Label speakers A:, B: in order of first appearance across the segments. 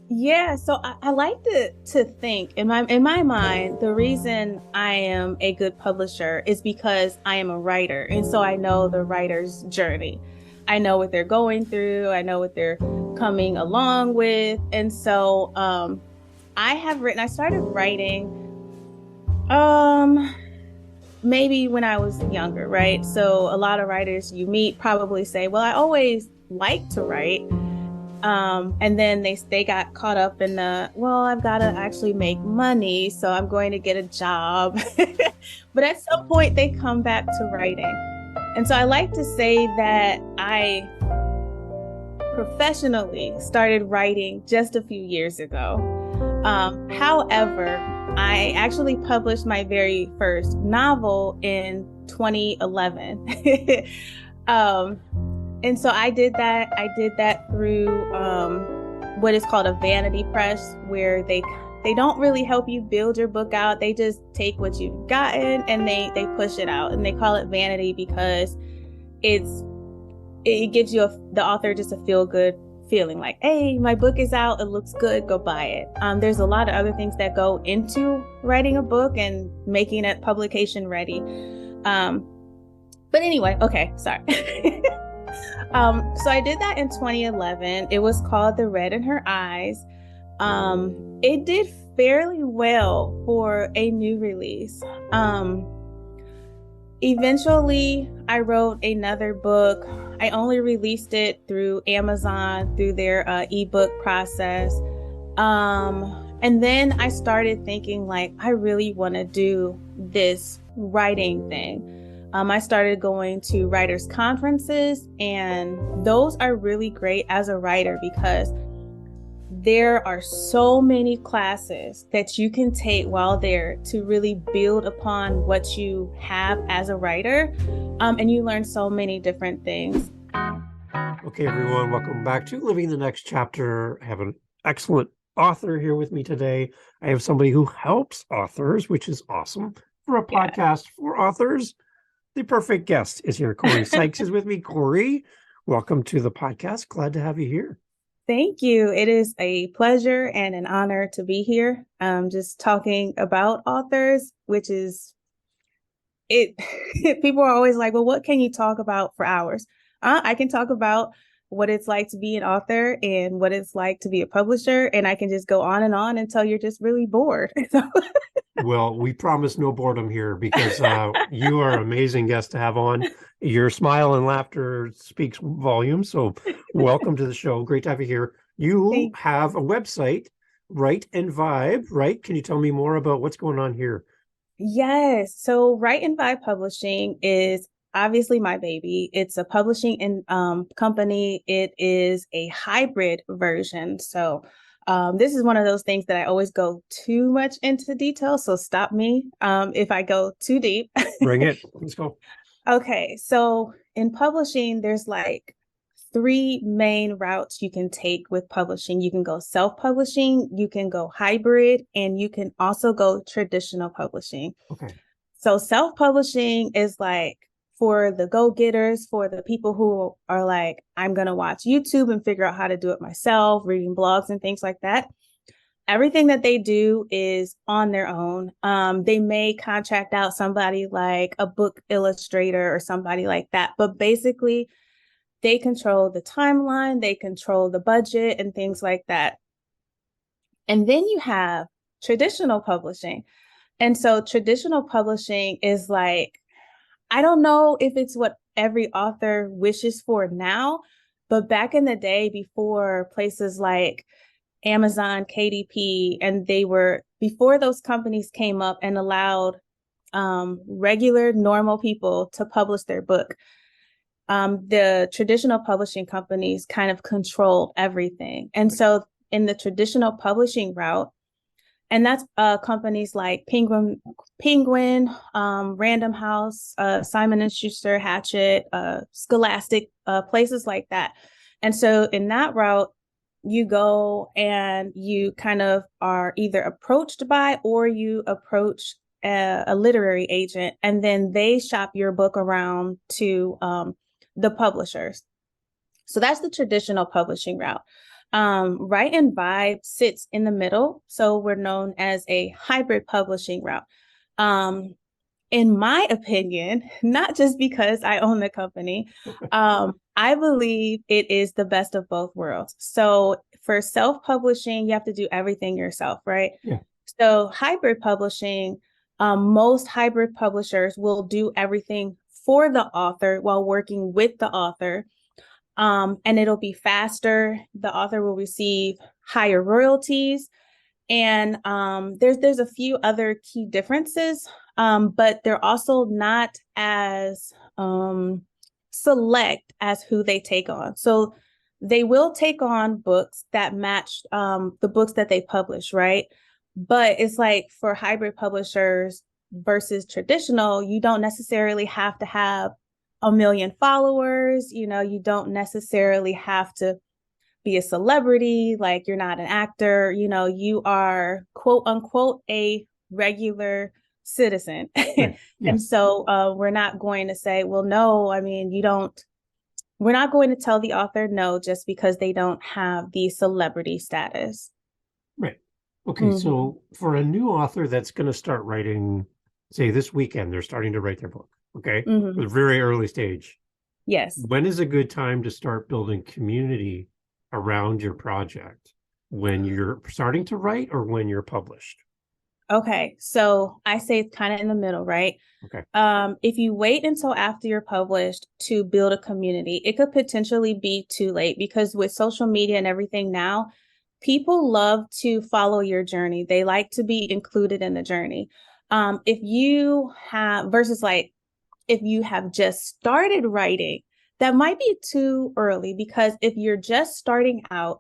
A: Yeah, so I like to think in my mind, the reason I am a good publisher is because I am a writer. And so I know the writer's journey. I know what they're going through, I know what they're coming along with. And so I started writing um maybe when I was younger, right? So a lot of writers you meet probably say, well, I always like to write. And then they got caught up in the, well, I've got to actually make money, so I'm going to get a job. But at some point they come back to writing. And so I like to say that I professionally started writing just a few years ago. However, I actually published my very first novel in 2011. um, and so I did that. I did that through what is called a vanity press, where they don't really help you build your book out. They just take what you've gotten and they push it out, and they call it vanity because it's it gives you the author just a feel good feeling, like, hey, my book is out, it looks good, go buy it. There's a lot of other things that go into writing a book and making it publication ready. But anyway, okay, sorry. So I did that in 2011. It was called The Red in Her Eyes. It did fairly well for a new release. Eventually, I wrote another book. I only released it through Amazon, through their ebook process. And then I started thinking, like, I really want to do this writing thing. I started going to writers' conferences, and those are really great as a writer because there are so many classes that you can take while there to really build upon what you have as a writer. And you learn so many different things.
B: Okay, everyone, welcome back to Living the Next Chapter. I have an excellent author here with me today. I have somebody who helps authors, which is awesome for a
A: Yeah.
B: podcast for authors. The perfect guest is here. Cori Sykes is with me. Cori, welcome to the podcast. Glad to have you here.
A: Thank you. It is a pleasure and an honor to be here. Just talking about authors, which is it. People are always like, well, what can you talk about for hours? I can talk about what it's like to be an author and what it's like to be a publisher. And I can just go on until you're just really bored.
B: Well, we promise no boredom here because you are an amazing guest to have on. Your smile and laughter speaks volumes. So welcome to the show. Great to have you here. You
A: Thank
B: have a website, Write and Vibe, right? Can you tell me more about what's going on here?
A: Yes. So Write and Vibe Publishing is obviously my baby. It's a publishing company. It is a hybrid version. So this is one of those things that I always go too much into detail. So stop me if I go too deep.
B: Bring it. Let's go.
A: Okay. So in publishing, there's like three main routes you can take with publishing. You can go self-publishing, you can go hybrid, and you can also go traditional publishing.
B: Okay.
A: So self-publishing is like for the go-getters, for the people who are like, I'm going to watch YouTube and figure out how to do it myself, reading blogs and things like that. Everything that they do is on their own. They may contract out somebody like a book illustrator or somebody like that, but basically they control the timeline, they control the budget and things like that. And then you have traditional publishing. And so traditional publishing is like, I don't know if it's what every author wishes for now, but back in the day, before places like Amazon, KDP, and before those companies came up and allowed regular, normal people to publish their book, the traditional publishing companies kind of control everything. And so in the traditional publishing route, and that's companies like Penguin, Random House, Simon and Schuster, Hachette, Scholastic, places like that. And so in that route, you go and you kind of are either approached by or you approach a literary agent, and then they shop your book around to the publishers. So that's the traditional publishing route. Write and Vibe sits in the middle, so we're known as a hybrid publishing route. Um, in my opinion, not just because I own the company, I believe it is the best of both worlds. So for self-publishing, you have to do everything yourself, right?
B: Yeah.
A: So hybrid publishing, most hybrid publishers will do everything for the author while working with the author. And it'll be faster. The author will receive higher royalties. And there's a few other key differences, but they're also not as select as who they take on. So they will take on books that match the books that they publish, right? But it's like for hybrid publishers versus traditional, you don't necessarily have to have a million followers. You don't necessarily have to be a celebrity, like you're not an actor, you are quote unquote a regular citizen.
B: Right. Yeah.
A: And so we're not going to say, well, no, I mean, we're not going to tell the author no just because they don't have the celebrity status.
B: Right. Okay. So for a new author that's going to start writing, say this weekend, they're starting to write their book. Okay. A very early stage.
A: Yes.
B: When is a good time to start building community around your project? When you're starting to write or when you're published?
A: Okay. So I say it's kind of in the middle, right?
B: Okay.
A: If you wait until after you're published to build a community, it could potentially be too late because with social media and everything now, people love to follow your journey. They like to be included in the journey. If you have versus like if you have just started writing, that might be too early because if you're just starting out,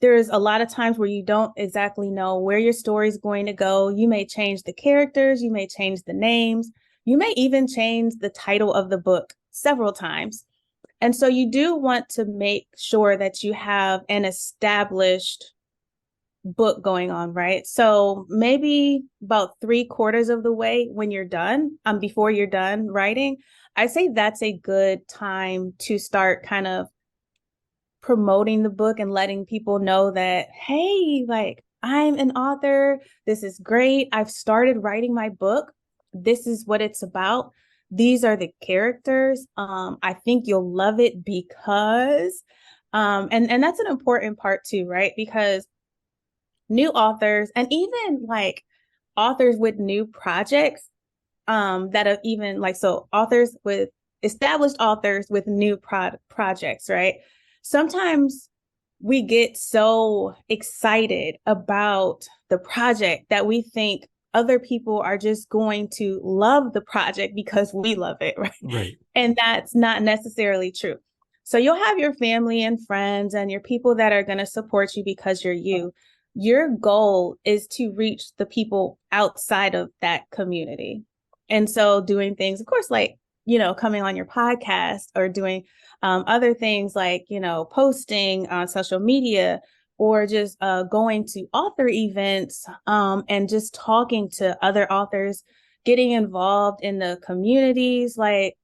A: there's a lot of times where you don't exactly know where your story is going to go. You may change the characters, you may change the names, you may even change the title of the book several times. And so you do want to make sure that you have an established book going on, right? So maybe about 3/4 of the way when you're done, before you're done writing, I say that's a good time to start kind of promoting the book and letting people know that, hey, like I'm an author. This is great. I've started writing my book. This is what it's about. These are the characters. I think you'll love it because, and that's an important part too, right? Because new authors and even like authors with new projects, that have even like, so authors with established authors with new projects, right? Sometimes we get so excited about the project that we think other people are just going to love the project because we love it, right?
B: Right.
A: And that's not necessarily true. So you'll have your family and friends and your people that are going to support you because you're you. Your goal is to reach the people outside of that community. And so doing things, of course, like, coming on your podcast or doing other things like, posting on social media or just going to author events and just talking to other authors, getting involved in the communities. Like,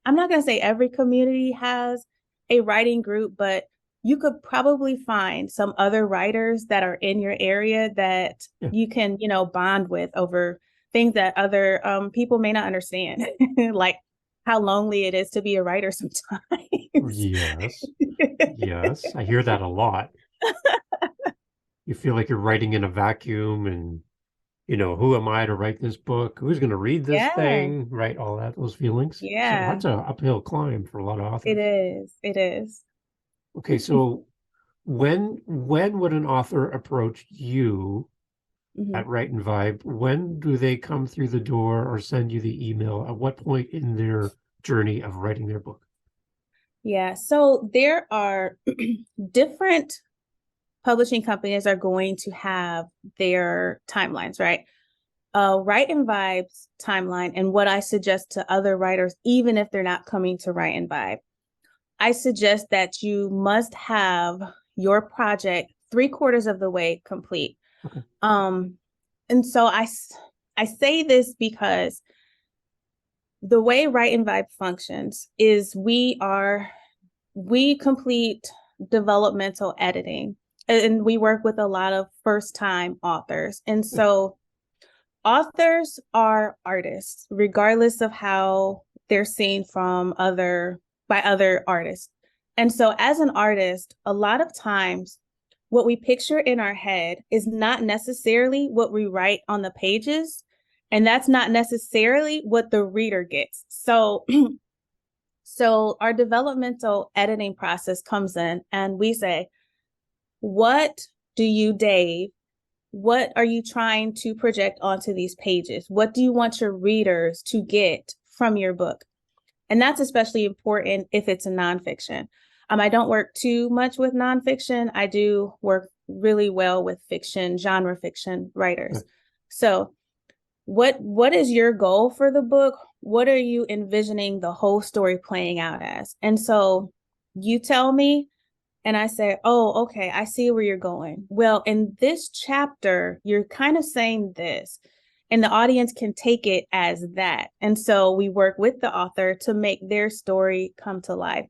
A: I'm not going to say every community has a writing group, but you could probably find some other writers that are in your area that you can, bond with over things that other people may not understand, like how lonely it is to be a writer sometimes.
B: Yes. Yes. I hear that a lot. You feel like you're writing in a vacuum and, who am I to write this book? Who's going to read this
A: Yeah.
B: thing? Right. All that, those feelings. So
A: Yeah,
B: that's a uphill climb for a lot of
A: it
B: authors.
A: is. It is.
B: Okay. So when would an author approach you
A: Mhm.
B: at Write and Vibe? When do they come through the door or send you the email? At what point in their journey of writing their book?
A: Yeah. So there are different publishing companies are going to have their timelines, right? Write and Vibe's timeline and what I suggest to other writers, even if they're not coming to Write and Vibe, I suggest that you must have your project 3/4 of the way complete.
B: Okay.
A: And so I say this because the way Write and Vibe functions is we complete developmental editing. and we work with a lot of first-time authors. And so authors are artists, regardless of how they're seen by other artists. And so as an artist, a lot of times what we picture in our head is not necessarily what we write on the pages, and that's not necessarily what the reader gets. So so our developmental editing process comes in and we say, what do you, Dave, what are you trying to project onto these pages? What do you want your readers to get from your book? And that's especially important if it's a nonfiction. I don't work too much with nonfiction. I do work really well with fiction, genre fiction writers. So what is your goal for the book? What are you envisioning the whole story playing out as? And so you tell me, and I say, oh, okay, I see where you're going. Well, in this chapter, you're kind of saying this, and the audience can take it as that. And so we work with the author to make their story come to life.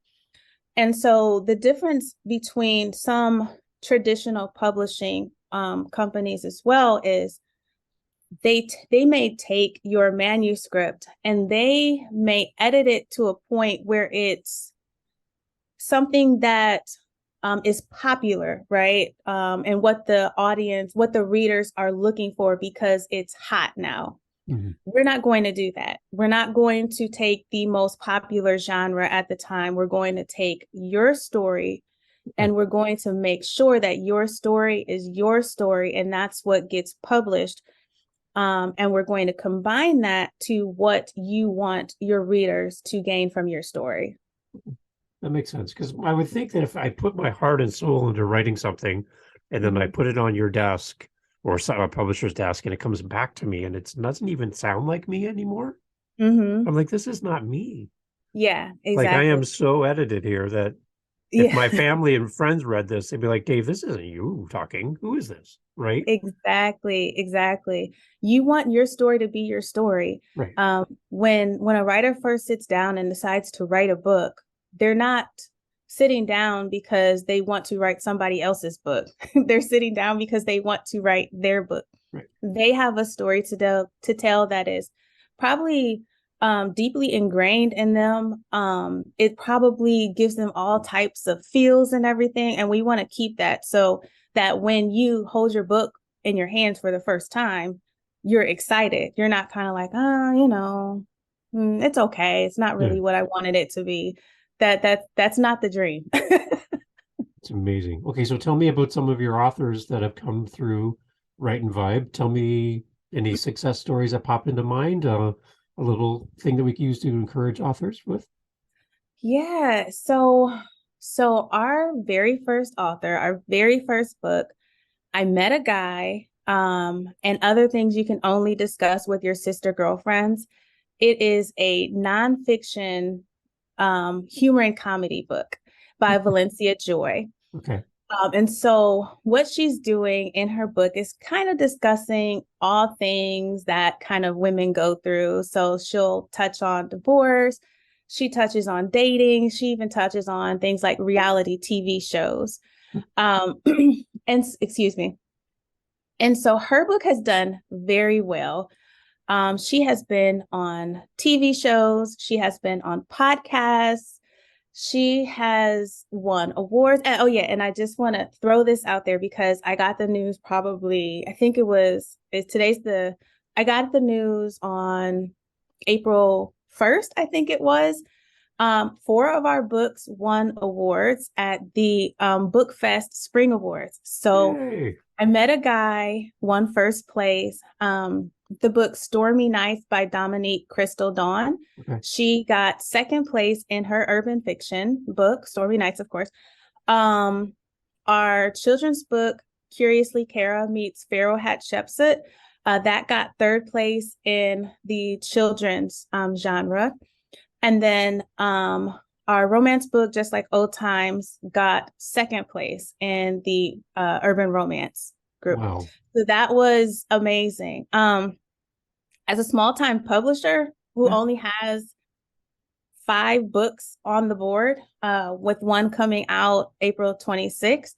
A: And so the difference between some traditional publishing companies as well is they may take your manuscript and they may edit it to a point where it's something that is popular, right? And what the audience, what the readers are looking for because it's hot now. Mm-hmm. We're not going to do that. We're not going to take the most popular genre at the time. We're going to take your story and we're going to make sure that your story is your story and that's what gets published. And we're going to combine that to what you want your readers to gain from your story.
B: That makes sense, because I would think that if I put my heart and soul into writing something and then I put it on your desk or a publisher's desk and it comes back to me and it doesn't even sound like me anymore, I'm like, this is not me.
A: Yeah, exactly.
B: Like, I am so edited here that if my family and friends read this, they'd be like, Dave, this isn't you talking. Who is this? Right?
A: Exactly. You want your story to be your story.
B: Right.
A: When a writer first sits down and decides to write a book, they're not sitting down because they want to write somebody else's book. They're sitting down because they want to write their book.
B: Right.
A: They have a story to tell that is probably deeply ingrained in them. It probably gives them all types of feels and everything. And we want to keep that so that when you hold your book in your hands for the first time, you're excited. You're not kind of like, it's okay. It's not really what I wanted it to be. That's not the dream.
B: It's amazing. Okay, so tell me about some of your authors that have come through Write and Vibe. Tell me any success stories that pop into mind, a little thing that we can use to encourage authors with.
A: Yeah, so our very first author, our very first book, I met a guy, and other things you can only discuss with your sister girlfriends. It is a nonfiction humor and comedy book by Valencia Joy.
B: Okay.
A: And so what she's doing in her book is kind of discussing all things that kind of women go through. So she'll touch on divorce. She touches on dating. She even touches on things like reality TV shows. And excuse me. And so her book has done very well. She has been on TV shows. She has been on podcasts. She has won awards. And, and I just want to throw this out there because I got the news probably, I think I got the news on April 1st, I think it was. 4 of our books won awards at the Book Fest Spring Awards. So Yay. I met a guy, won first place. The book Stormy Nights by Dominique Crystal Dawn. Okay. She got second place in her urban fiction book, Stormy Nights, of course. Our children's book, Curiously Kara Meets Pharaoh Hatshepsut, that got third place in the children's genre. And then our romance book, Just Like Old Times, got second place in the urban romance group. Wow. So that was amazing. As a small-time publisher who only has 5 books on the board, with one coming out April 26th,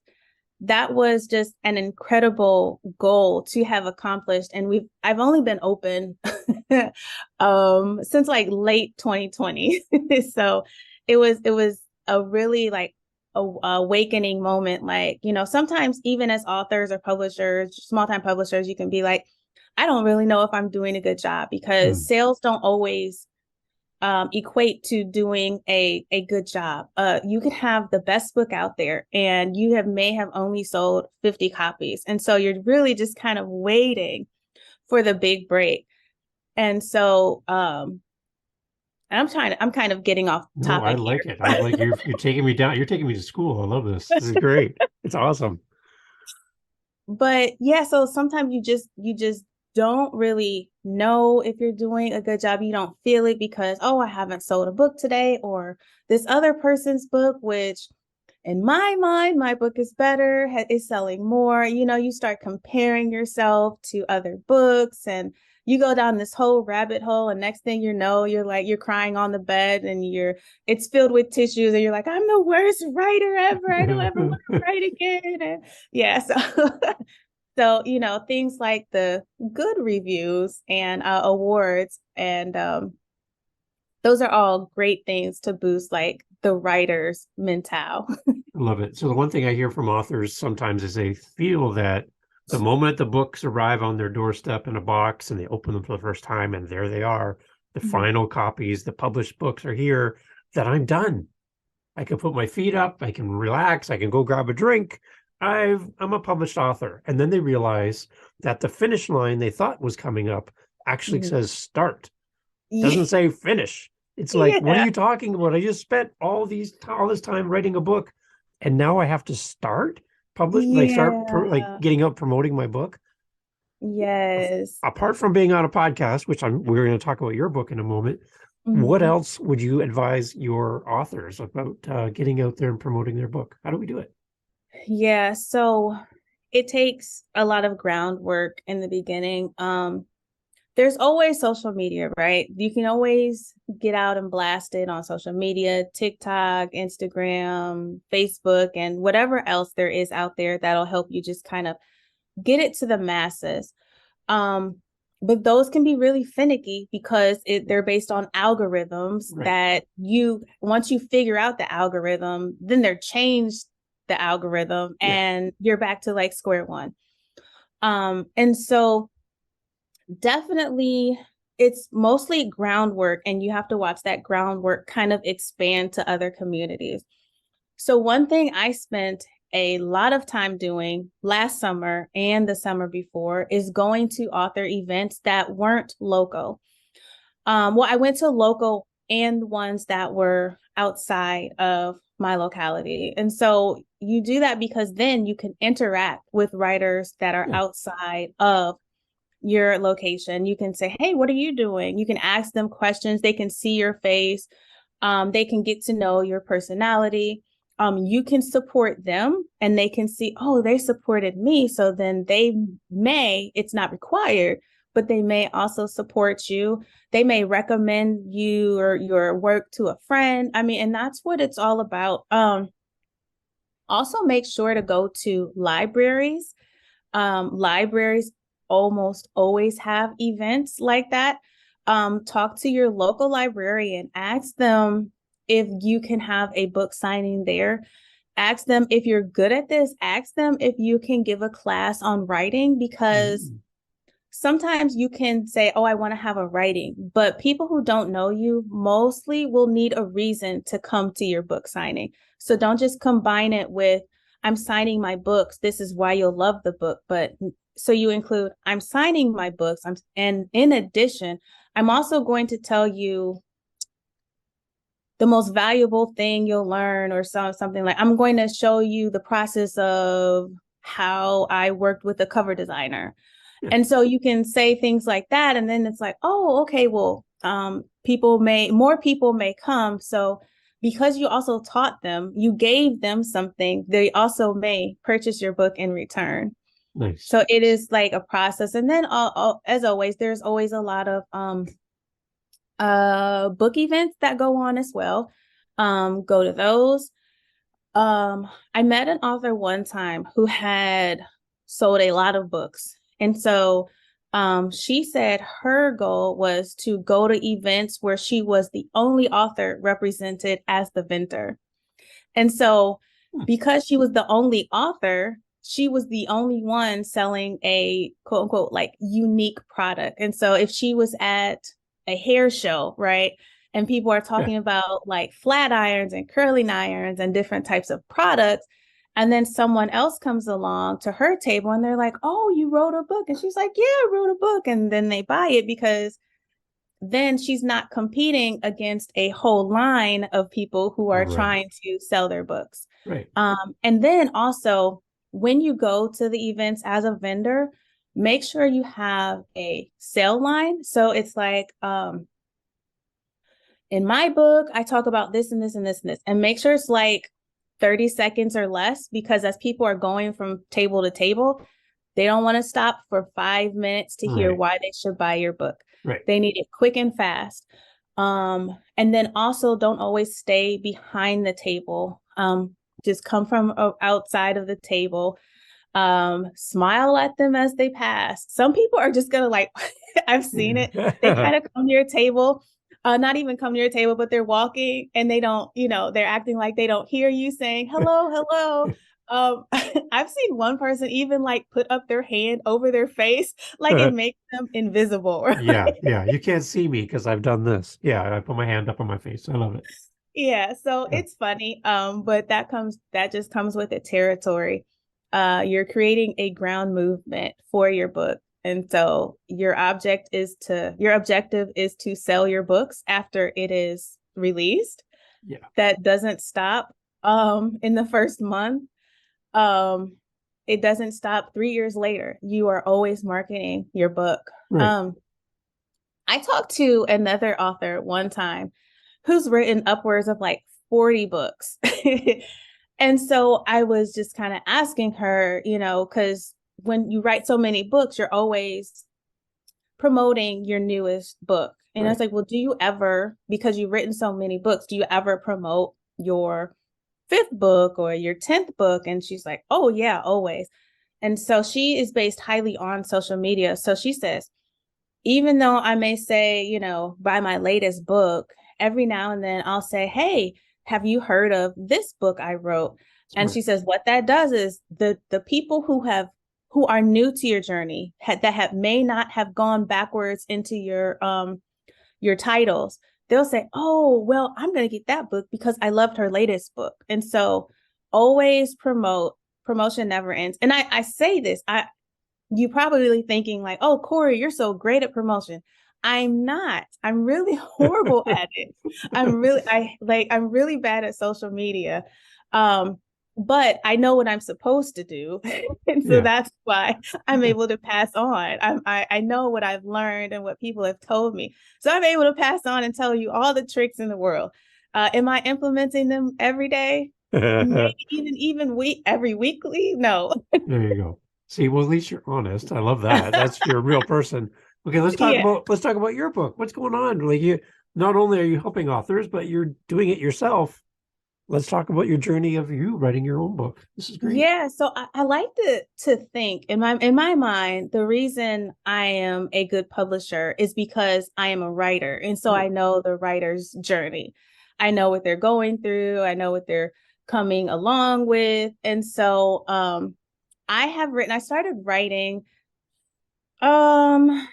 A: that was just an incredible goal to have accomplished. And I've only been open since like late 2020. So it was a really like a awakening moment. Like, sometimes even as authors or publishers, small time publishers, you can be like, I don't really know if I'm doing a good job, because
B: Mm.
A: sales don't always equate to doing a good job. You could have the best book out there and you may have only sold 50 copies. And so you're really just kind of waiting for the big break. And so and I'm kind of getting off
B: No, I
A: topic
B: like it. I
A: here.
B: like you're taking me down. You're taking me to school. I love this. This is great. It's awesome.
A: But yeah, so sometimes you just don't really know if you're doing a good job. You don't feel it because, oh, I haven't sold a book today, or this other person's book, which in my mind, my book is better, is selling more. You start comparing yourself to other books, and you go down this whole rabbit hole. And next thing you know, you're crying on the bed, and it's filled with tissues, and you're like, I'm the worst writer ever. I don't ever want to write again. And yeah. So, things like the good reviews and awards, and those are all great things to boost like the writer's mental.
B: I love it. So the one thing I hear from authors sometimes is they feel that the moment the books arrive on their doorstep in a box and they open them for the first time and there they are, the
A: Mhm.
B: final copies, the published books are here, that I'm done. I can put my feet up, I can relax, I can go grab a drink. I'm a published author. And then they realize that the finish line they thought was coming up actually
A: Mhm.
B: says start.
A: Yeah.
B: Doesn't say finish. It's like, what are
A: Yeah.
B: you talking about? I just spent all this time writing a book, and now I have to start publish, like like
A: Yeah.
B: getting out promoting my book.
A: Yes.
B: Apart from being on a podcast, which we're going to talk about your book in a moment. What
A: Mhm.
B: else would you advise your authors about getting out there and promoting their book? How do we do it?
A: Yeah. So it takes a lot of groundwork in the beginning. There's always social media, right? You can always get out and blast it on social media, TikTok, Instagram, Facebook, and whatever else there is out there that'll help you just kind of get it to the masses. Um, but those can be really finicky because they're based on algorithms
B: Right.
A: that once you figure out the algorithm, then they're changed the algorithm
B: Yeah.
A: and you're back to like square one. And so definitely it's mostly groundwork, and you have to watch that groundwork kind of expand to other communities. So one thing I spent a lot of time doing last summer and the summer before is going to author events that weren't local. Well, I went to local and ones that were outside of my locality. And so you do that because then you can interact with writers that are
B: Yeah.
A: outside of your location. You can say, hey, what are you doing? You can ask them questions. They can see your face. They can get to know your personality. You can support them and they can see, oh, they supported me. So then it's not required, but they may also support you. They may recommend you or your work to a friend. I mean, and that's what it's all about. Also make sure to go to libraries. Libraries almost always have events like that. Talk to your local librarian, ask them if you can have a book signing there. Ask them if you're good at this, ask them if you can give a class on writing, because
B: Mm.
A: sometimes you can say, oh, I want to have a writing, but people who don't know you mostly will need a reason to come to your book signing. So don't just combine it with, I'm signing my books, this is why you'll love the book. But so you include, I'm signing my books. And in addition, I'm also going to tell you the most valuable thing you'll learn, or something like, I'm going to show you the process of how I worked with a cover designer.
B: Yeah.
A: And so you can say things like that. And then it's like, oh, okay, well, more people may come. So because you also taught them, you gave them something, they also may purchase your book in return.
B: Nice.
A: So it is like a process. And then as always, there's always a lot of book events that go on as well. Go to those. I met an author one time who had sold a lot of books. And so she said her goal was to go to events where she was the only author represented as the vendor. And so,
B: Hmm.
A: because she was the only author, she was the only one selling a quote unquote like unique product. And so, if she was at a hair show, right, and people are
B: Yeah.
A: talking about like flat irons and curling irons and different types of products, and then someone else comes along to her table and they're like, "Oh, you wrote a book," and she's like, "Yeah, I wrote a book," and then they buy it because then she's not competing against a whole line of people who are
B: Right.
A: trying to sell their books.
B: Right.
A: And then also, when you go to the events as a vendor, make sure you have a sale line. So it's like, in my book, I talk about this and this and this and this, and make sure it's like 30 seconds or less, because as people are going from table to table, they don't want to stop for 5 minutes to hear
B: Right.
A: why they should buy your book.
B: Right.
A: They need it quick and fast. And then also don't always stay behind the table. Just come from outside of the table. Smile at them as they pass. Some people are just gonna like, I've seen it. They kind of come to your table, not even come to your table, but they're walking and they don't, they're acting like they don't hear you saying hello, hello. I've seen one person even like put up their hand over their face, like it makes them invisible.
B: Yeah, yeah. You can't see me because I've done this. Yeah, I put my hand up on my face. I love it.
A: Yeah, so
B: Yeah.
A: it's funny. But that just comes with the territory. You're creating a ground movement for your book. And so your objective is to sell your books after it is released.
B: Yeah.
A: That doesn't stop in the first month. Um it doesn't stop 3 years later. You are always marketing your book.
B: Right.
A: Um I talked to another author one time who's written upwards of like 40 books. And so I was just kind of asking her, because when you write so many books, you're always promoting your newest book. And I was
B: Right.
A: like, well, do you ever, because you've written so many books, do you ever promote your fifth book or your 10th book? And she's like, oh, yeah, always. And so she is based highly on social media. So she says, even though I may say, buy my latest book, every now and then I'll say, hey, have you heard of this book I wrote? And
B: Right.
A: she says, what that does is the people who are new to your journey that have may not have gone backwards into your titles, they'll say, oh, well, I'm going to get that book because I loved her latest book. And so always promotion never ends. And I say this, you probably thinking like, oh, Cori, you're so great at promotion. I'm not. I'm really horrible at it. I'm really bad at social media. Um, but I know what I'm supposed to do. And so
B: Yeah.
A: that's why I'm able to pass on. I know what I've learned and what people have told me. So I'm able to pass on and tell you all the tricks in the world. Am I implementing them every day?
B: There
A: Maybe even every weekly? No.
B: you go. See, well, at least you're honest. I love that. That's you're a real person. Okay,
A: Yeah.
B: let's talk about your book. What's going on? Like you not only are you helping authors, but you're doing it yourself. Let's talk about your journey of you writing your own book. This is great.
A: Yeah, so I like to think in my mind, the reason I am a good publisher is because I am a writer. And so
B: Right.
A: I know the writer's journey. I know what they're going through, I know what they're coming along with. And so I started writing um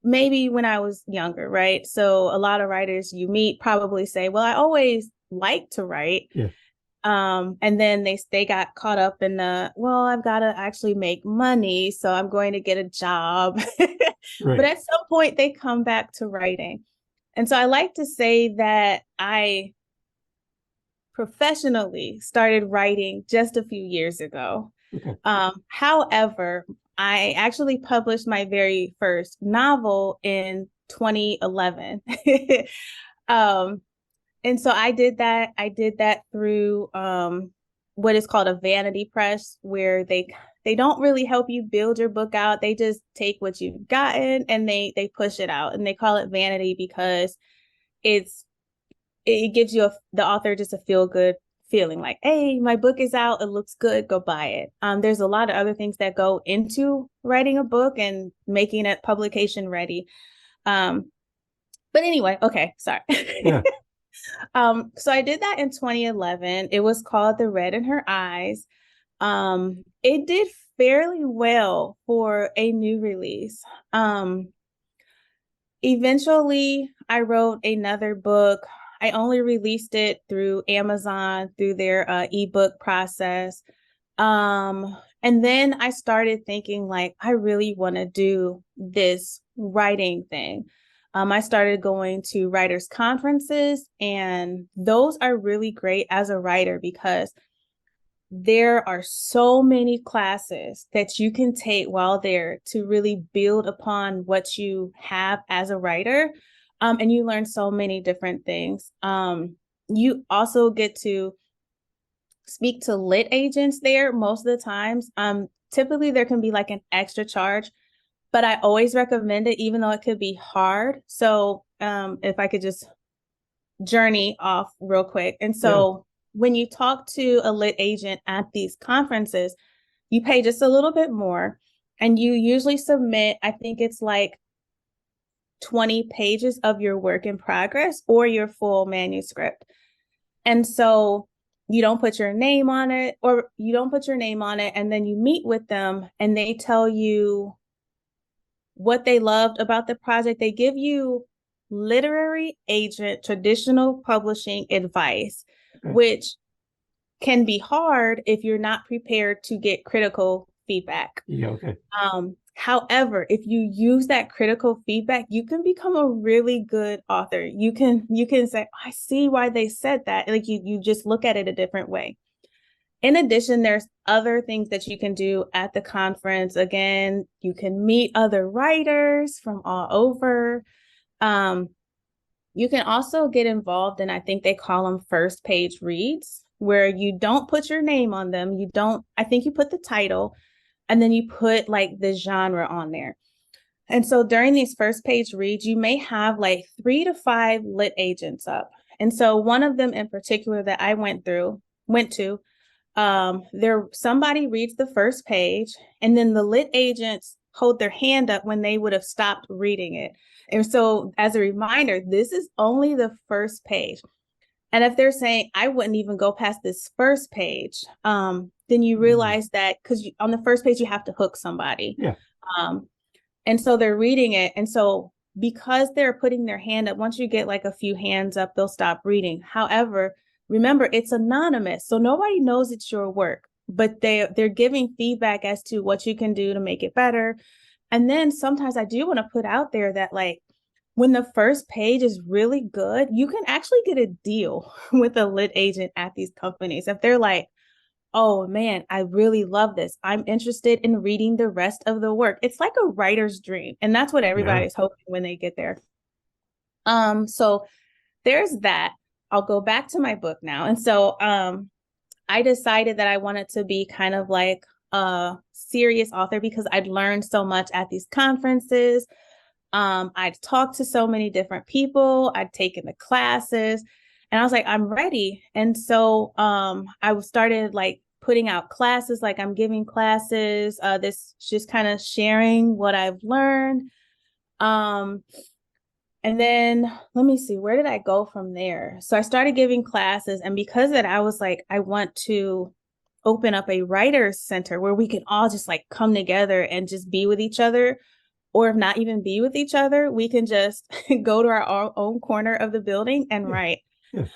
A: maybe when I was younger, right? So a lot of writers you meet probably say, well, I always like to write.
B: Yeah.
A: And then they got caught up in the, well, I've got to actually make money, so I'm going to get a job. But
B: Right.
A: at some point they come back to writing. And so I like to say that I professionally started writing just a few years ago.
B: Okay.
A: However, I actually published my very first novel in 2011. um, and so I did that through what is called a vanity press, where they don't really help you build your book out. They just take what you've gotten and they push it out, and they call it vanity because it's it gives you the author just a feeling like, hey, my book is out, it looks good, go buy it. There's a lot of other things that go into writing a book and making it publication ready. But anyway, okay, sorry.
B: Yeah.
A: So I did that in 2011. It was called The Red in Her Eyes. It did fairly well for a new release. Eventually, I wrote another book. I only released it through Amazon, through their ebook process. And then I started thinking, like, I really want to do this writing thing. I started going to writers' conferences, and those are really great as a writer because there are so many classes that you can take while there to really build upon what you have as a writer. And you learn so many different things. You also get to speak to lit agents there most of the times. Typically, there can be like an extra charge, but I always recommend it, even though it could be hard. So if I could just journey off real quick. And so when you talk to a lit agent at these conferences, you pay just a little bit more, and you usually submit, I think it's like 20 pages of your work in progress or your full manuscript. And so you don't put your name on it, and then you meet with them and they tell you what they loved about the project. They give you literary agent, traditional publishing advice, which can be hard if you're not prepared to get critical feedback.
B: Yeah, okay.
A: However, if you use that critical feedback, you can become a really good author. You can say, I see why they said that. Like you just look at it a different way. In addition, there's other things that you can do at the conference. Again, you can meet other writers from all over. You can also get involved in, I think they call them first page reads, where you don't put your name on them. I think you put the title and then you put like the genre on there. And so during these first page reads, you may have like 3 to 5 lit agents up. And so one of them in particular that I went to, somebody reads the first page, and then the lit agents hold their hand up when they would have stopped reading it. And so as a reminder, this is only the first page. And if they're saying, I wouldn't even go past this first page, then you realize that because on the first page, you have to hook somebody.
B: Yeah.
A: And so they're reading it. And so because they're putting their hand up, once you get like a few hands up, they'll stop reading. However, remember, it's anonymous, so nobody knows it's your work, but they're giving feedback as to what you can do to make it better. And then sometimes I do want to put out there that like when the first page is really good, you can actually get a deal with a lit agent at these companies. If they're like, oh man, I really love this, I'm interested in reading the rest of the work. It's like a writer's dream. And that's what everybody's hoping when they get there. So there's that. I'll go back to my book now. And so I decided that I wanted to be kind of like a serious author because I'd learned so much at these conferences. I'd talked to so many different people. I'd taken the classes and I was like, I'm ready. And so I started like putting out classes, like I'm giving classes, this just kind of sharing what I've learned. And then let me see, where did I go from there? So I started giving classes, and because of that, I was like, I want to open up a writer's center where we can all just like come together and just be with each other, or if not even be with each other, we can just go to our own corner of the building and write.
B: Yeah.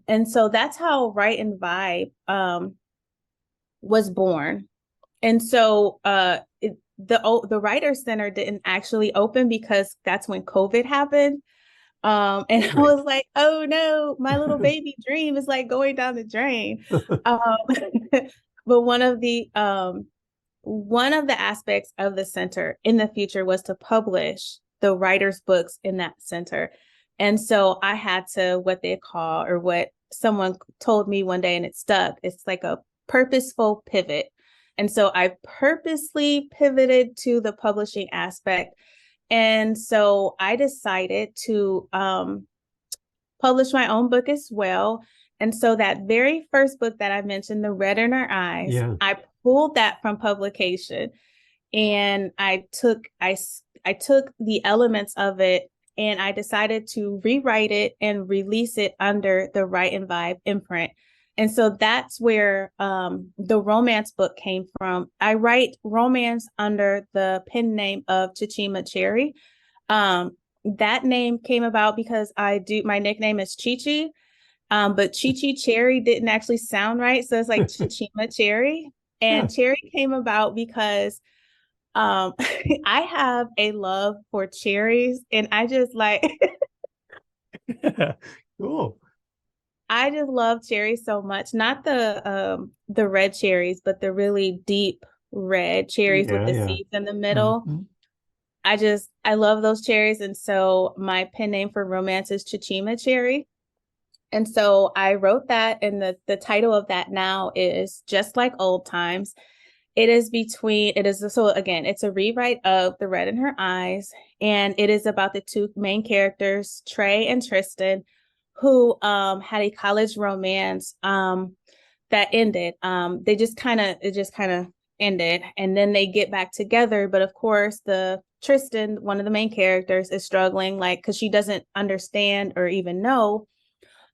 A: And so that's how Write and Vibe was born. And so the Writer's Center didn't actually open because that's when COVID happened. And I was like, oh no, my little baby dream is like going down the drain. But one of the aspects of the center in the future was to publish the writers' books in that center. And so I had to, what they call, or what someone told me one day and it stuck, it's like a purposeful pivot. And so I purposely pivoted to the publishing aspect. And so I decided to publish my own book as well. And so that very first book that I mentioned, The Red in Her Eyes,
B: Yeah.
A: I pulled that from publication, and I took the elements of it, and I decided to rewrite it and release it under the Write and Vibe imprint. And so that's where the romance book came from. I write romance under the pen name of Chichima Cherry. That name came about because my nickname is Chi Chi, but Chi Chi Cherry didn't actually sound right. So it's like Chichima Cherry.
B: Yeah.
A: And Cherry came about because I have a love for cherries, and I just like
B: Cool.
A: I just love cherries so much. Not the red cherries, but the really deep red cherries with
B: Yeah,
A: the
B: yeah.
A: seeds in the middle.
B: Mhm.
A: I love those cherries, and so my pen name for romance is Chichima Cherry. And so I wrote that, and the title of that now is Just Like Old Times. So again, it's a rewrite of The Red in Her Eyes, and it is about the two main characters, Trey and Tristan, who had a college romance that ended. It just kind of ended, and then they get back together. But of course, the Tristan, one of the main characters, is struggling, like, because she doesn't understand or even know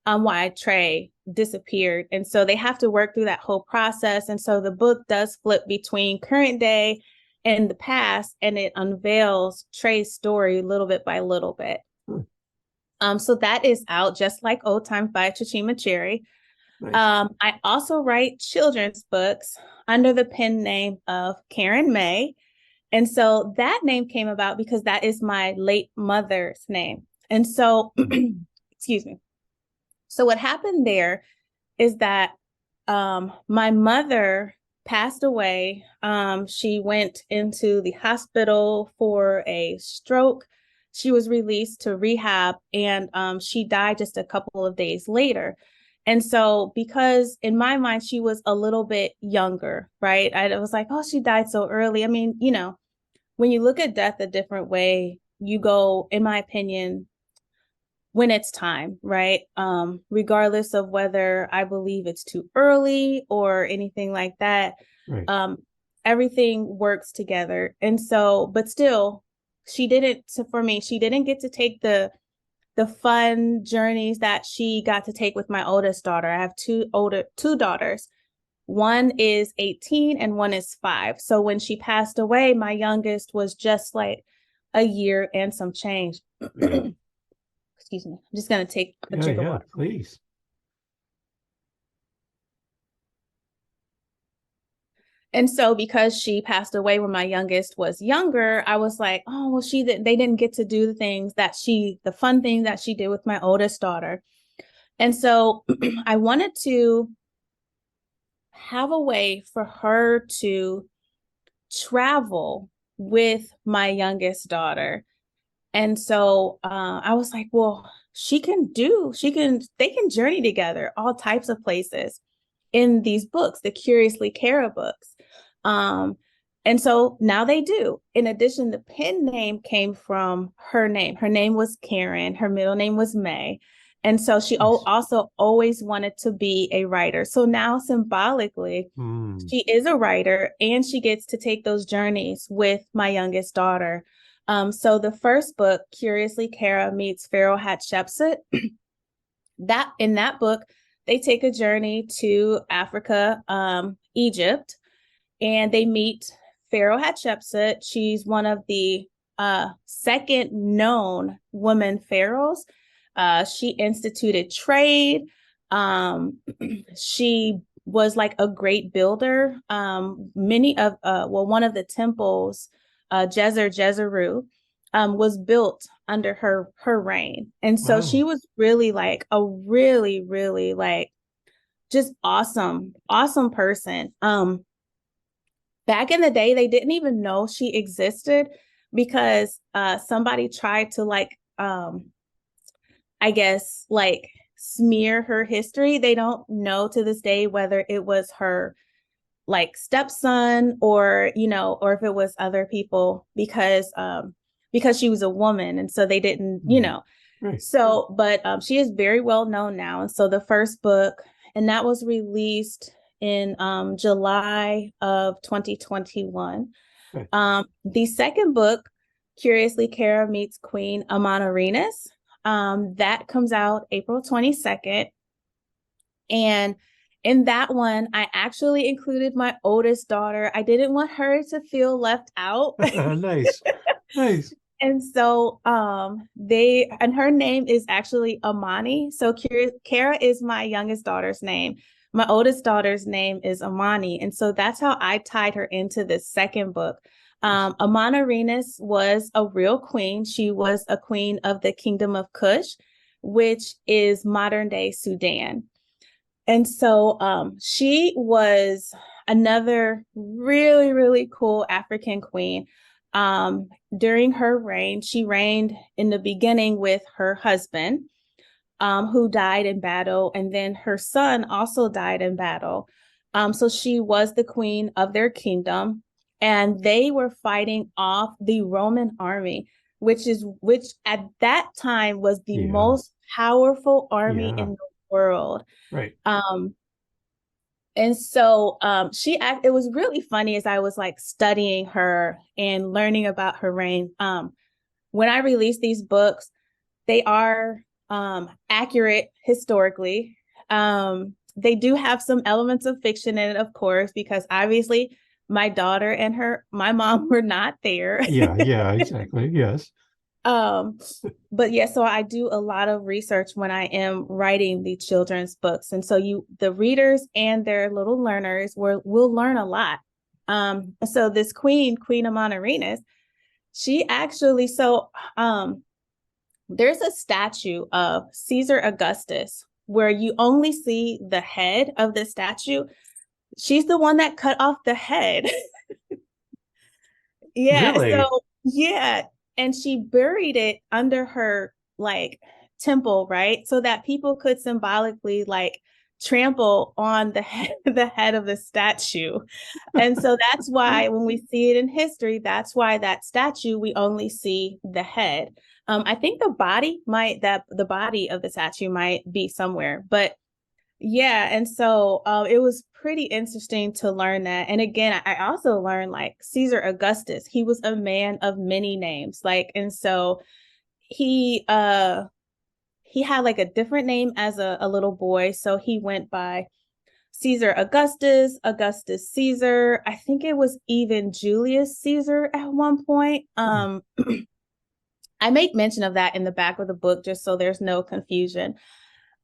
A: why Trey disappeared. And so they have to work through that whole process. And so the book does flip between current day and the past, and it unveils Trey's story little bit by little bit. So that is out, Just Like Old Times by Chichima Cherry.
B: Nice.
A: I also write children's books under the pen name of Karen May. And so that name came about because that is my late mother's name. And so, excuse me. So what happened there is that my mother passed away. She went into the hospital for a stroke. She was released to rehab, and she died just a couple of days later. And so, because in my mind, she was a little bit younger, right? I was like, oh, she died so early. I mean, when you look at death a different way, you go, in my opinion, when it's time, right? Regardless of whether I believe it's too early or anything like that,
B: Right.
A: everything works together. And so, but still, for me, she didn't get to take the fun journeys that she got to take with my oldest daughter. I have two daughters. One is 18 and one is 5. So when she passed away, my youngest was just like a year and some change.
B: Yeah.
A: Excuse me. I'm just going to take a
B: Yeah,
A: drink of
B: yeah,
A: water.
B: please.
A: And so because she passed away when my youngest was younger, I was like, oh, well, they didn't get to do the fun thing that she did with my oldest daughter. And so I wanted to have a way for her to travel with my youngest daughter. And so I was like, well, they can journey together all types of places in these books, the Curiously Cara books. Um, and so now they do. In addition, the pen name came from her name. Her name was Karen. Her middle name was May. And so she
B: Nice.
A: also always wanted to be a writer. So now symbolically,
B: Mm.
A: she is a writer, and she gets to take those journeys with my youngest daughter. So the first book, Curiously Cara Meets Pharaoh Hatshepsut, that in that book, they take a journey to Africa, Egypt, and they meet Pharaoh Hatshepsut. She's one of the second known women pharaohs. She instituted trade. She was like a great builder. One of the temples, Jezeru, was built under her reign. And so she
B: Wow.
A: was really like a really, really like just awesome person. Back in the day, they didn't even know she existed because somebody tried to I guess, like smear her history. They don't know to this day whether it was her like stepson or if it was other people because she was a woman. And so they didn't,
B: Mm. Right.
A: So, but she is very well known now. And so the first book, and that was released in July of 2021.
B: Right.
A: The second book, Curiously Kara Meets Queen Amanirenas, that comes out April 22nd. And in that one, I actually included my oldest daughter. I didn't want her to feel left out.
B: Nice. Nice.
A: And so they and her name is actually Amani. So Kara is my youngest daughter's name. My oldest daughter's name is Amani. And so that's how I tied her into this second book. Amana Arenas was a real queen. She was a queen of the Kingdom of Kush, which is modern day Sudan. And so she was another really, really cool African queen. During her reign, she reigned in the beginning with her husband, who died in battle, and then her son also died in battle. So she was the queen of their kingdom, and they were fighting off the Roman army, which at that time was the
B: Yeah.
A: most powerful army
B: Yeah.
A: in the world.
B: Right.
A: Um, and so it was really funny as I was like studying her and learning about her reign. When I released these books, they are accurate historically. They do have some elements of fiction in it, of course, because obviously my daughter and my mom were not there.
B: Yeah. Yeah. Exactly. Yes.
A: um, but yeah, so I do a lot of research when I am writing the children's books. And so the readers and their little learners will learn a lot. So this Queen Amanirenas, she actually, there's a statue of Caesar Augustus where you only see the head of the statue. She's the one that cut off the head. Yeah.
B: Really?
A: So, yeah. And she buried it under her like temple, right? So that people could symbolically like trample on the head of the statue. And so that's why when we see it in history, that's why that statue, we only see the head. I think the body of the statue might be somewhere, but yeah, and so it was pretty interesting to learn that. And again, I also learned like Caesar Augustus, he was a man of many names. Like, and so he he had like a different name as a little boy. So he went by Caesar Augustus, Augustus Caesar. I think it was even Julius Caesar at one point. I make mention of that in the back of the book just so there's no confusion.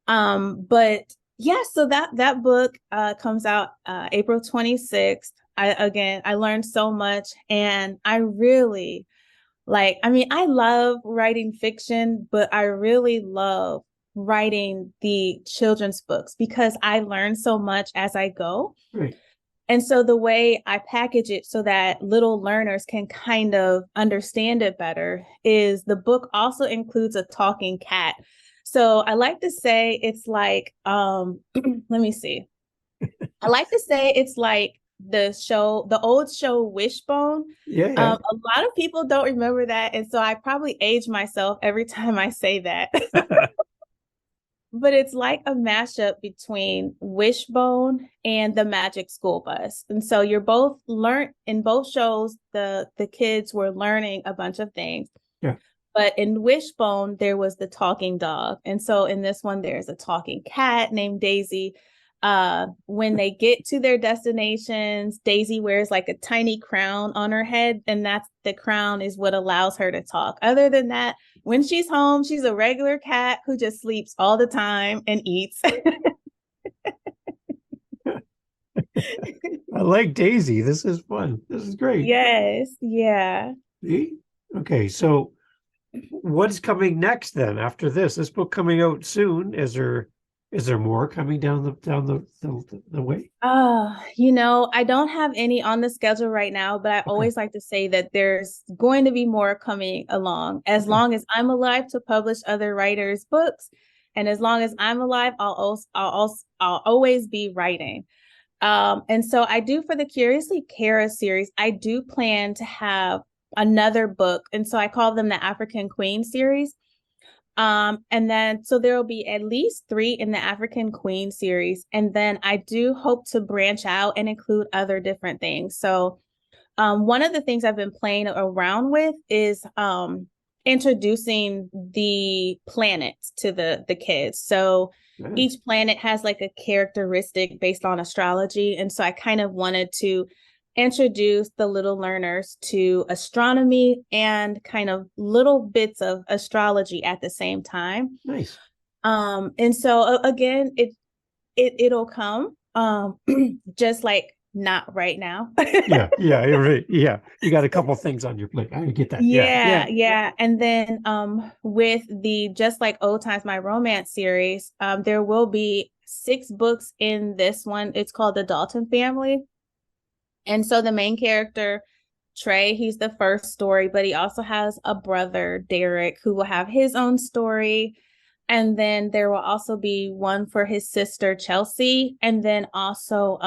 A: But yeah, so that book comes out April 26th. I learned so much, and I really I love writing fiction, but I really love writing the children's books because I learn so much as I go.
B: Right.
A: And so the way I package it so that little learners can kind of understand it better is the book also includes a talking cat. So I like to say it's like, let me see. I like to say it's like the old show Wishbone.
B: Yeah. Yeah.
A: A lot of people don't remember that. And so I probably age myself every time I say that. But it's like a mashup between Wishbone and the Magic School Bus. And so you're both learned in both shows, the kids were learning a bunch of things.
B: Yeah.
A: But in Wishbone, there was the talking dog. And so in this one, there's a talking cat named Daisy. When they get to their destinations, Daisy wears like a tiny crown on her head, and that's the crown is what allows her to talk. Other than that, when she's home, she's a regular cat who just sleeps all the time and eats.
B: I like Daisy. This is fun. This is great.
A: Yes, yeah.
B: See? Okay, so what's coming next then after this? This book coming out soon. Is there more coming down the way?
A: I don't have any on the schedule right now, but I
B: Okay.
A: always like to say that there's going to be more coming along. As long as I'm alive to publish other writers' books, and as long as I'm alive, I'll always be writing. And so I do for the Curiously Kara series, I do plan to have another book. And so I call them the African Queen series. And then so there will be at least 3 in the African Queen series. And then I do hope to branch out and include other different things. So one of the things I've been playing around with is introducing the planets to the kids. So each planet has like a characteristic based on astrology. And so I kind of wanted to introduce the little learners to astronomy and kind of little bits of astrology at the same time.
B: Nice.
A: And so again, it'll come just like not right now.
B: Yeah, right. Yeah. You got a couple things on your plate. I get that.
A: Yeah. And then with the Just Like Old Times My Romance series, there will be 6 books in this one. It's called The Dalton Family. And so the main character, Trey, he's the first story, but he also has a brother, Derek, who will have his own story. And then there will also be one for his sister, Chelsea, and then also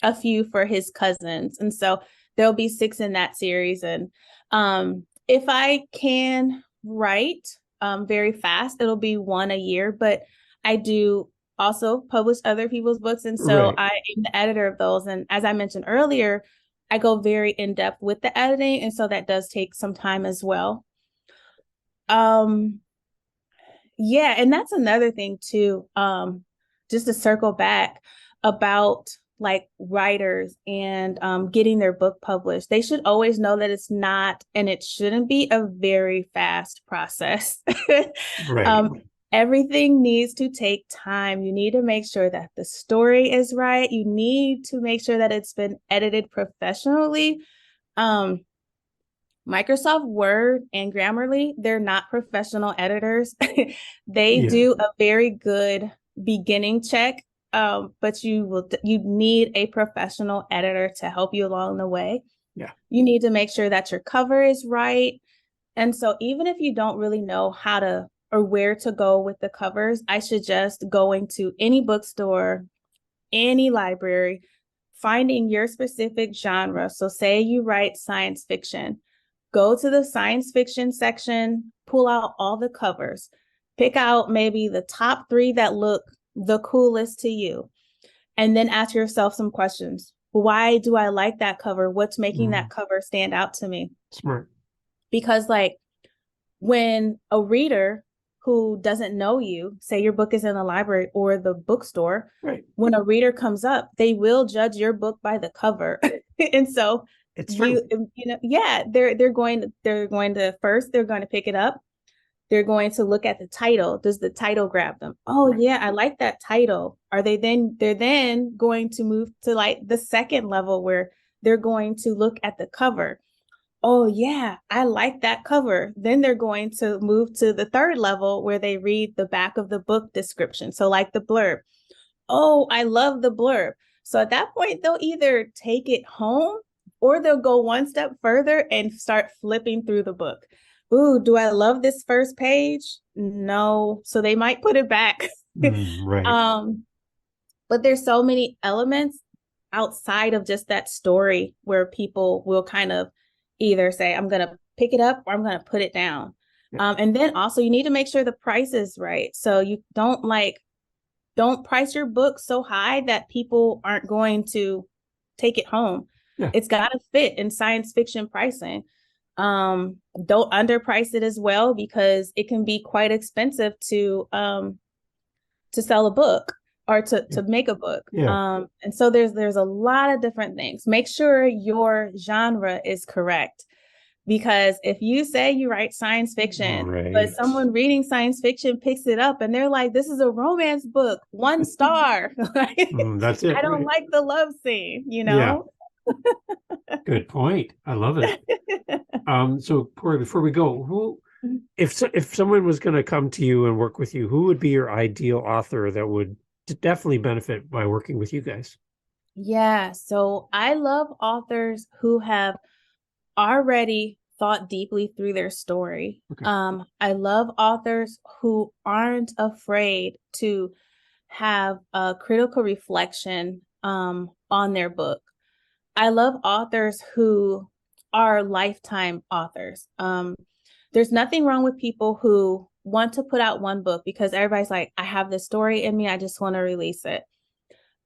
A: a few for his cousins. And so there'll be 6 in that series. And if I can write very fast, it'll be 1 a year, but I do also publish other people's books. And so
B: Right.
A: I am the editor of those. And as I mentioned earlier, I go very in depth with the editing. And so that does take some time as well. Yeah, and that's another thing too. Just to circle back about like writers and getting their book published. They should always know that it's not, and it shouldn't be a very fast process.
B: Right.
A: Everything needs to take time. You need to make sure that the story is right. You need to make sure that it's been edited professionally. Microsoft Word and Grammarly, they're not professional editors. They do a very good beginning check, but you need a professional editor to help you along the way.
B: Yeah.
A: You need to make sure that your cover is right. And so even if you don't really know how to or where to go with the covers, I suggest going to any bookstore, any library, finding your specific genre. So say you write science fiction, go to the science fiction section, pull out all the covers, pick out maybe the top 3 that look the coolest to you, and then ask yourself some questions. Why do I like that cover? What's making that cover stand out to me?
B: Smart.
A: Because like when a reader who doesn't know you, say your book is in the library or the bookstore,
B: right,
A: when a reader comes up, they will judge your book by the cover. And so
B: it's true.
A: They're going to first, they're going to pick it up. They're going to look at the title. Does the title grab them? Oh, right. Yeah, I like that title. They're then going to move to like the second level where they're going to look at the cover. Oh, yeah, I like that cover. Then they're going to move to the third level where they read the back of the book description. So like the blurb. Oh, I love the blurb. So at that point, they'll either take it home or they'll go one step further and start flipping through the book. Ooh, do I love this first page? No. So they might put it back.
B: Right.
A: But there's so many elements outside of just that story where people will kind of either say, I'm going to pick it up or I'm going to put it down. Yeah. And then also you need to make sure the price is right. So you don't price your book so high that people aren't going to take it home. Yeah. It's got to fit in science fiction pricing. Don't underprice it as well, because it can be quite expensive to sell a book or to make a book. Yeah. And so there's a lot of different things. Make sure your genre is correct. Because if you say you write science fiction, right, but someone reading science fiction picks it up and they're like, this is a romance book, 1 star.
B: That's it.
A: I don't like the love scene, you know?
B: Yeah. Good point. I love it. So Cori, before we go, if someone was going to come to you and work with you, who would be your ideal author that would definitely benefit by working with you guys?
A: Yeah. So I love authors who have already thought deeply through their story. Okay. I love authors who aren't afraid to have a critical reflection on their book. I love authors who are lifetime authors. There's nothing wrong with people who want to put out one book because everybody's like, I have this story in me, I just want to release it.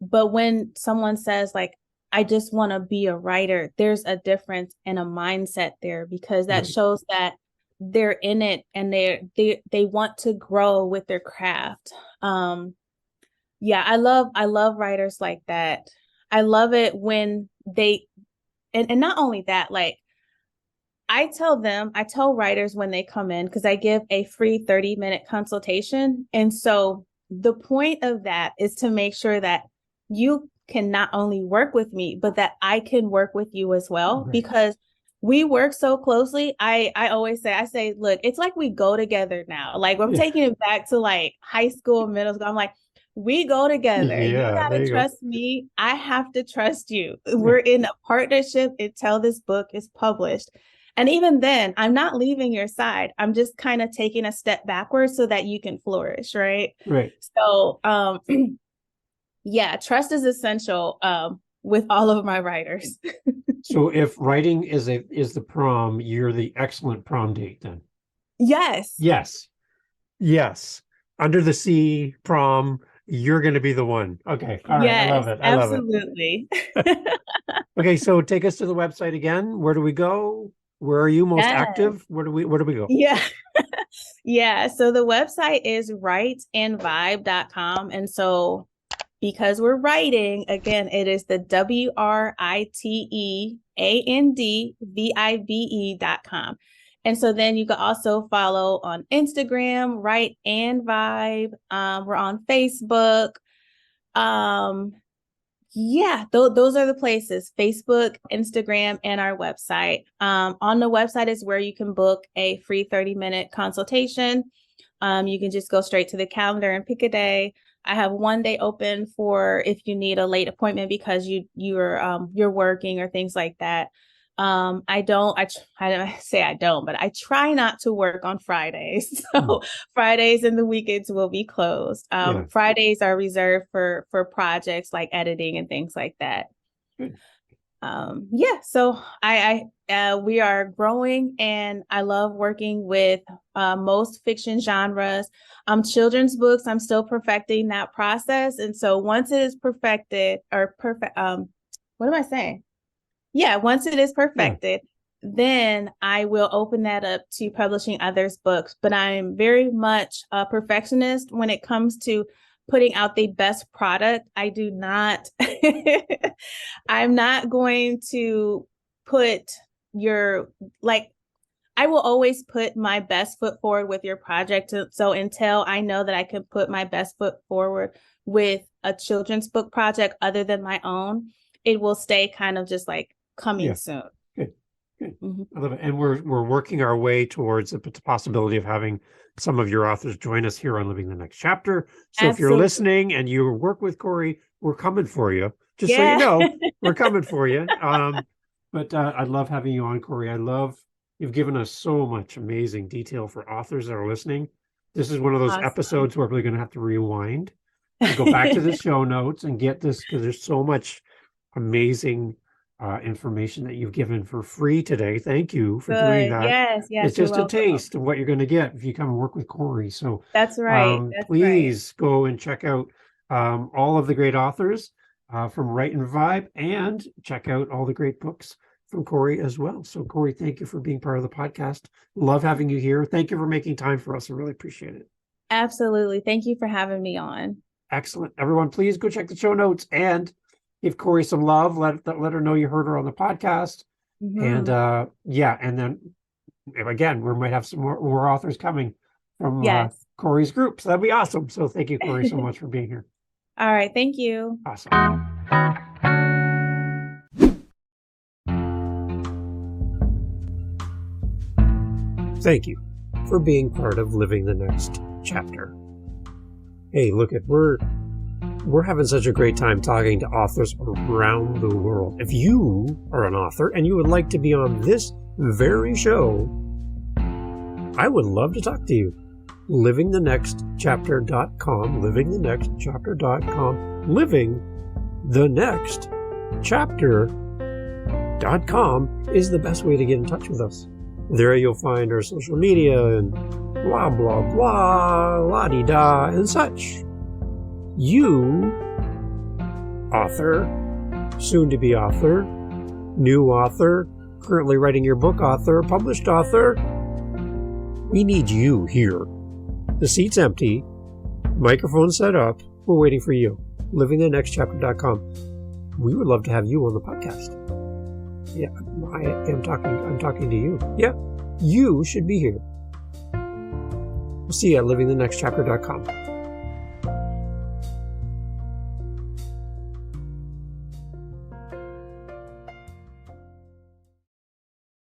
A: But when someone says like, I just want to be a writer, there's a difference in a mindset there, because that shows that they're in it and they want to grow with their craft. Yeah, I love writers like that. I love it when and not only that, like I tell writers when they come in, because I give a free 30-minute consultation. And so the point of that is to make sure that you can not only work with me, but that I can work with you as well, because we work so closely. I always say, look, it's like we go together now. Like I'm taking it back to like high school, middle school. I'm like, we go together. You gotta trust me. I have to trust you. We're in a partnership until this book is published. And even then, I'm not leaving your side. I'm just kind of taking a step backwards so that you can flourish, right?
B: Right.
A: So, yeah, trust is essential with all of my writers.
B: So if writing is the prom, you're the excellent prom date then.
A: Yes.
B: Yes. Yes. Under the sea prom, you're going to be the one. Okay. All right. I love it. I love it.
A: Absolutely.
B: Okay. So take us to the website again. Where do we go? Where are you most active? Where do we go?
A: Yeah. Yeah. So the website is writeandvibe.com. And so because we're writing, again, it is the WRITEANDVIBE.com. And so then you can also follow on Instagram, Write and Vibe. We're on Facebook. Yeah, those are the places: Facebook, Instagram, and our website. On the website is where you can book a free 30-minute consultation. You can just go straight to the calendar and pick a day. I have one day open for if you need a late appointment because you're working or things like that. I don't say I don't, but I try not to work on Fridays. So Fridays and the weekends will be closed. Fridays are reserved for projects like editing and things like that. So we are growing, and I love working with most fiction genres. Children's books, I'm still perfecting that process. And so once it is perfected what am I saying? Yeah, once it is perfected, then I will open that up to publishing others' books. But I'm very much a perfectionist when it comes to putting out the best product. I do not, I'm not going to put I will always put my best foot forward with your project. So until I know that I can put my best foot forward with a children's book project other than my own, it will stay kind of just like coming soon.
B: Good. Mm-hmm. I love it. And we're working our way towards the possibility of having some of your authors join us here on Living the Next Chapter. So if you're listening and you work with Cori, we're coming for you. Just so you know, we're coming for you. But I love having you on, Cori. You've given us so much amazing detail for authors that are listening. This is one of those episodes where we're going to have to rewind and go back to the show notes and get this, because there's so much amazing information that you've given for free today. Thank you for doing that.
A: Yes.
B: It's just a taste of what you're going to get if you come and work with Cori. So
A: that's right.
B: Please go and check out all of the great authors from Write and Vibe, and check out all the great books from Cori as well. So Cori, thank you for being part of the podcast. Love having you here. Thank you for making time for us. I really appreciate it.
A: Absolutely. Thank you for having me on.
B: Excellent. Everyone, please go check the show notes and give Cori some love. Let her know you heard her on the podcast. Mm-hmm. And and then again, we might have some more authors coming from Cori's group. So that'd be awesome. So thank you, Cori, so much for being here.
A: All right. Thank you.
B: Awesome. Thank you for being part of Living the Next Chapter. Hey, look, we're having such a great time talking to authors around the world. If you are an author and you would like to be on this very show, I would love to talk to you. livingthenextchapter.com, livingthenextchapter.com, livingthenextchapter.com is the best way to get in touch with us. There you'll find our social media and blah, blah, blah, la-di-da, and such. You, author, soon-to-be author, new author, currently writing your book author, published author, we need you here. The seat's empty, microphone set up, we're waiting for you. livingthenextchapter.com. We would love to have you on the podcast. Yeah, I'm talking to you. Yeah, you should be here. We'll see you at livingthenextchapter.com.